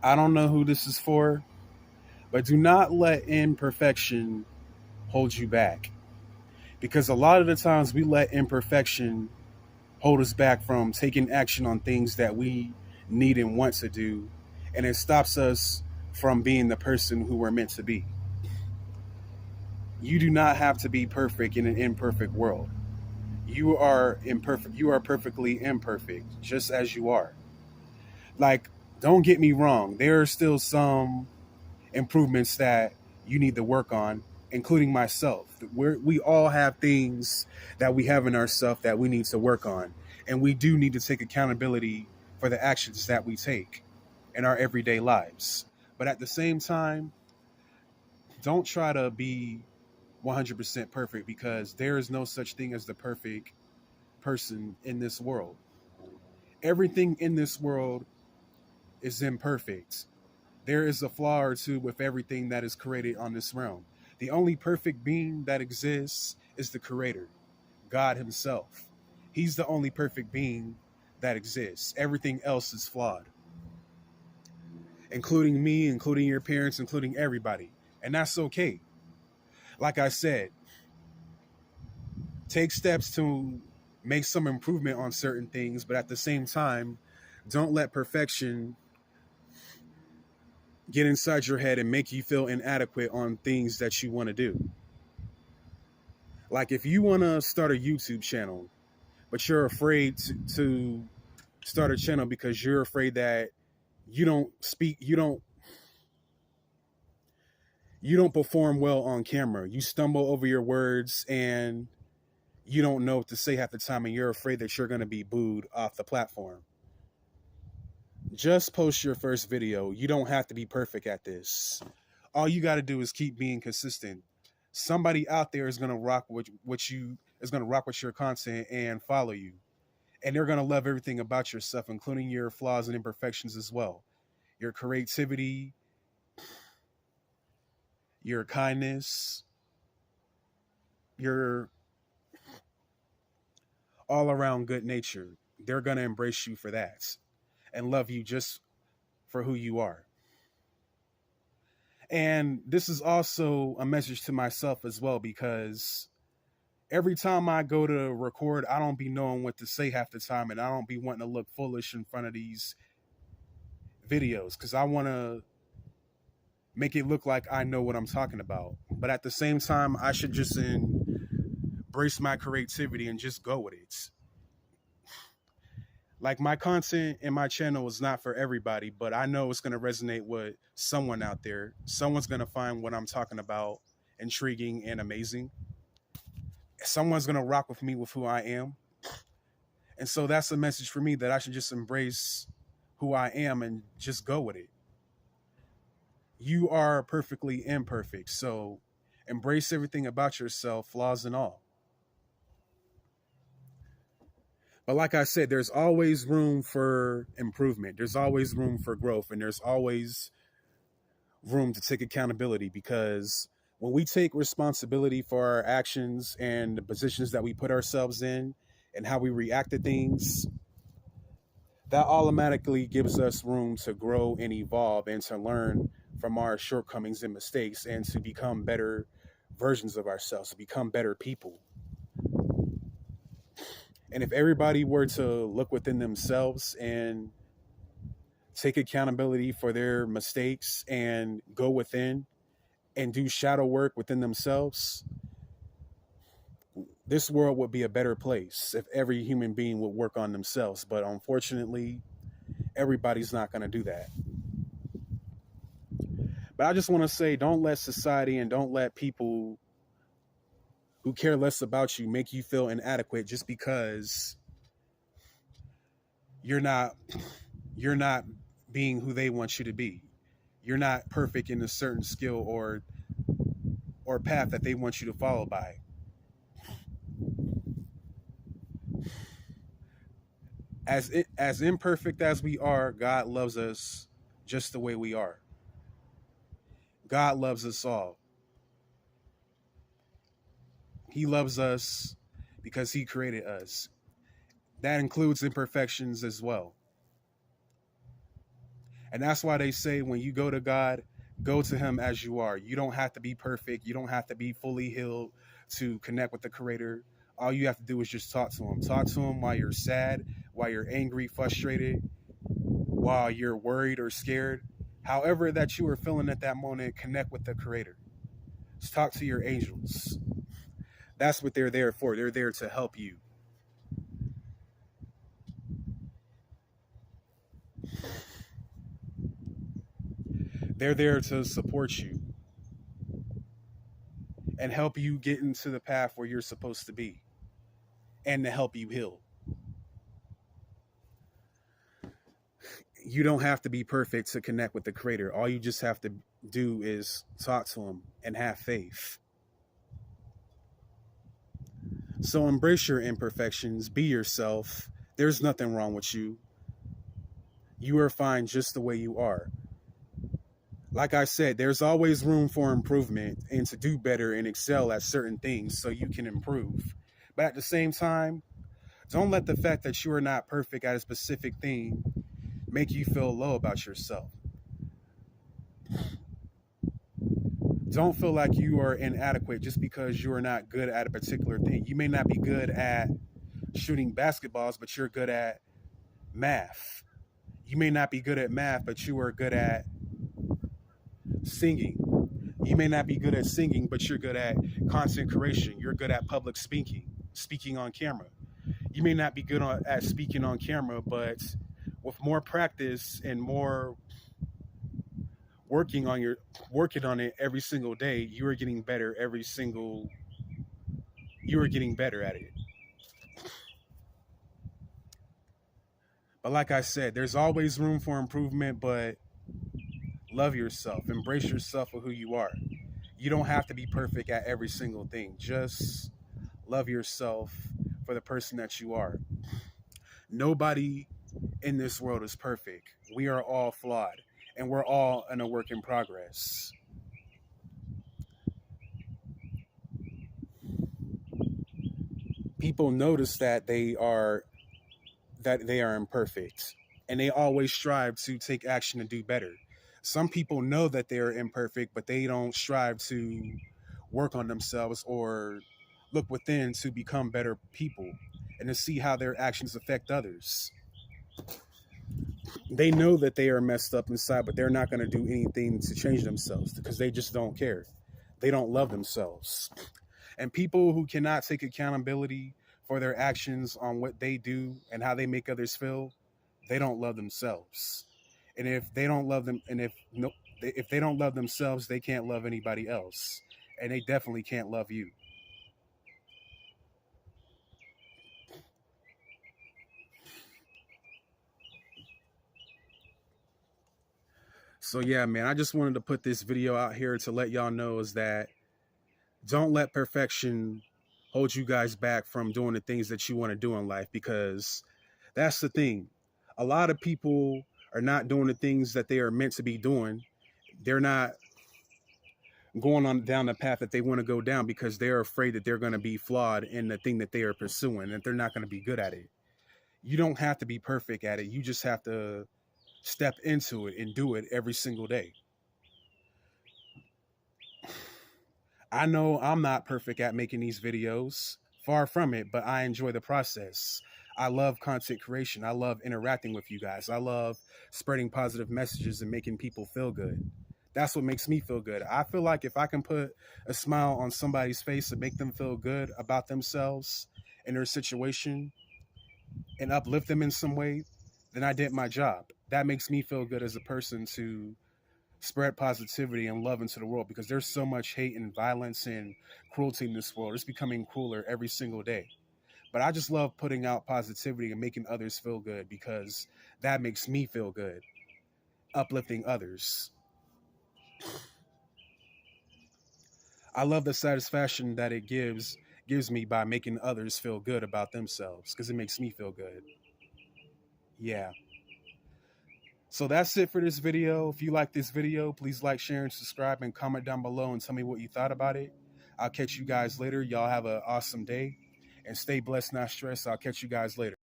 I don't know who this is for, but do not let imperfection hold you back. Because a lot of the times we let imperfection hold us back from taking action on things that we need and want to do. And it stops us from being the person who we're meant to be. You do not have to be perfect in an imperfect world. You are imperfect. You are perfectly imperfect, just as you are. Like, don't get me wrong. There are still some improvements that you need to work on, including myself. We all have things that we have in ourselves that we need to work on. And we do need to take accountability for the actions that we take in our everyday lives. But at the same time, don't try to be 100% perfect because there is no such thing as the perfect person in this world. Everything in this world is imperfect. There is a flaw or two with everything that is created on this realm. The only perfect being that exists is the Creator, God Himself. He's the only perfect being that exists. Everything else is flawed, including me, including your parents, including everybody. And that's okay. Like I said, take steps to make some improvement on certain things, but at the same time, don't let perfection get inside your head and make you feel inadequate on things that you want to do. Like if you want to start a YouTube channel, but you're afraid to start a channel because you're afraid that you don't speak, you don't perform well on camera. You stumble over your words and you don't know what to say half the time, and you're afraid that you're going to be booed off the platform. Just post your first video. You don't have to be perfect at this. All you got to do is keep being consistent. Somebody out there is going to rock what you is going to rock with your content and follow you, and they're going to love everything about yourself, including your flaws and imperfections as well. Your creativity, your kindness, your all around good nature. They're going to embrace you for that and love you just for who you are. And this is also a message to myself as well, because every time I go to record, I don't be knowing what to say half the time, and I don't be wanting to look foolish in front of these videos because I want to make it look like I know what I'm talking about. But at the same time, I should just embrace my creativity and just go with it. Like my content in my channel is not for everybody, but I know it's going to resonate with someone out there. Someone's going to find what I'm talking about intriguing and amazing. Someone's going to rock with me with who I am. And so that's a message for me that I should just embrace who I am and just go with it. You are perfectly imperfect. So embrace everything about yourself, flaws and all. But like I said, there's always room for improvement. There's always room for growth. And there's always room to take accountability, because when we take responsibility for our actions and the positions that we put ourselves in and how we react to things, that automatically gives us room to grow and evolve and to learn from our shortcomings and mistakes and to become better versions of ourselves, to become better people. And if everybody were to look within themselves and take accountability for their mistakes and go within and do shadow work within themselves, this world would be a better place if every human being would work on themselves. But unfortunately, everybody's not going to do that. But I just want to say, don't let society and don't let people who care less about you make you feel inadequate just because you're not you're not being who they want you to be. You're not perfect in a certain skill or path that they want you to follow by. As imperfect as we are, God loves us just the way we are. God loves us all. He loves us because he created us. That includes imperfections as well. And that's why they say when you go to God, go to Him as you are. You don't have to be perfect. You don't have to be fully healed to connect with the Creator. All you have to do is just talk to Him. Talk to Him while you're sad, while you're angry, frustrated, while you're worried or scared. However, that you are feeling at that moment, connect with the Creator. Just talk to your angels. That's what they're there for. They're there to help you. They're there to support you and help you get into the path where you're supposed to be and to help you heal. You don't have to be perfect to connect with the Creator. All you just have to do is talk to Him and have faith. So embrace your imperfections, be yourself. There's nothing wrong with you. You are fine just the way you are. Like I said, there's always room for improvement and to do better and excel at certain things so you can improve. But at the same time, don't let the fact that you are not perfect at a specific thing make you feel low about yourself. Don't feel like you are inadequate just because you are not good at a particular thing. You may not be good at shooting basketballs, but you're good at math. You may not be good at math, but you are good at singing. You may not be good at singing, but you're good at content creation. You're good at public speaking on camera. You may not be good at speaking on camera, but with more practice and more working on it every single day, you are getting better you are getting better at it. But like I said, there's always room for improvement, but love yourself, embrace yourself for who you are. You don't have to be perfect at every single thing. Just love yourself for the person that you are. Nobody in this world is perfect. We are all flawed, and we're all in a work in progress. People notice that they are imperfect, and they always strive to take action to do better. Some people know that they are imperfect, but they don't strive to work on themselves or look within to become better people and to see how their actions affect others. They know that they are messed up inside, but they're not going to do anything to change themselves because they just don't care. They don't love themselves. And people who cannot take accountability for their actions on what they do and how they make others feel, they don't love themselves. And if they don't love them, and if no, if they don't love themselves, they can't love anybody else, and they definitely can't love you. So yeah, man, I just wanted to put this video out here to let y'all know is that don't let perfection hold you guys back from doing the things that you want to do in life, because that's the thing. A lot of people are not doing the things that they are meant to be doing. They're not going on down the path that they want to go down because they're afraid that they're going to be flawed in the thing that they are pursuing, that they're not going to be good at it. You don't have to be perfect at it. You just have to step into it and do it every single day. I know I'm not perfect at making these videos, far from it, but I enjoy the process. I love content creation. I love interacting with you guys. I love spreading positive messages and making people feel good. That's what makes me feel good. I feel like if I can put a smile on somebody's face and make them feel good about themselves and their situation and uplift them in some way, then I did my job. That makes me feel good as a person to spread positivity and love into the world, because there's so much hate and violence and cruelty in this world. It's becoming crueler every single day. But I just love putting out positivity and making others feel good because that makes me feel good, uplifting others. I love the satisfaction that it gives me by making others feel good about themselves because it makes me feel good. Yeah. So that's it for this video. If you like this video, please like, share, and subscribe, and comment down below and tell me what you thought about it. I'll catch you guys later. Y'all have an awesome day and stay blessed, not stressed. I'll catch you guys later.